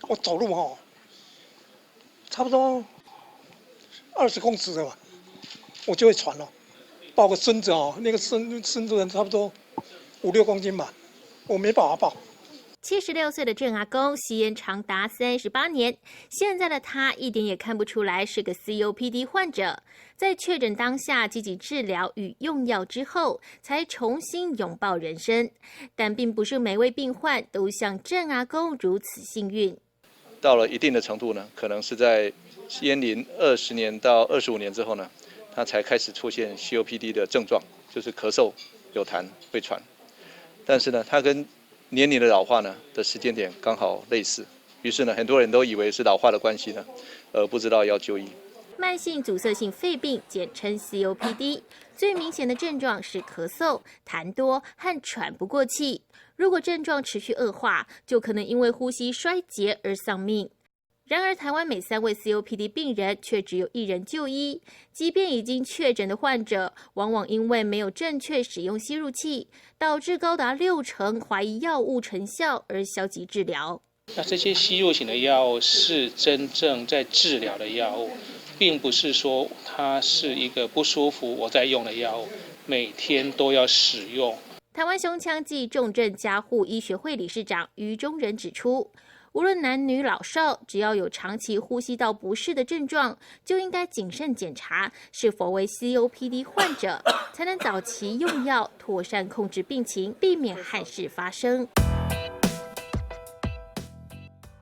我走路差不多20公尺的吧，我就会喘了。抱个孙子那个孙子人差不多5、6公斤吧，我没办法抱。76岁的郑阿公吸烟长达38年，现在的他一点也看不出来是个 COPD 患者。在确诊当下，积极治疗与用药之后，才重新拥抱人生。但并不是每位病患都像郑阿公如此幸运。到了一定的程度呢，可能是在烟龄20年到25年之后呢，他才开始出现 COPD 的症状，就是咳嗽、有痰、会喘。但是呢，他跟年龄的老化呢的时间点刚好类似，于是呢，很多人都以为是老化的关系呢，不知道要就医。慢性阻塞性肺病，简称 COPD， 最明显的症状是咳嗽、痰多和喘不过气。如果症状持续恶化，就可能因为呼吸衰竭而丧命。然而，台湾每3位 COPD 病人却只有1人就医。即便已经确诊的患者，往往因为没有正确使用吸入器，导致高达60%怀疑药物成效而消极治疗。那这些吸入型的药物是真正在治疗的药物，并不是说它是一个不舒服我在用的药物，每天都要使用。台湾胸腔暨重症加护医学会理事长于中仁指出，无论男女老少，只要有长期呼吸道不适的症状，就应该谨慎检查是否为 COPD 患者，才能早期用药，妥善控制病情，避免憾事发生。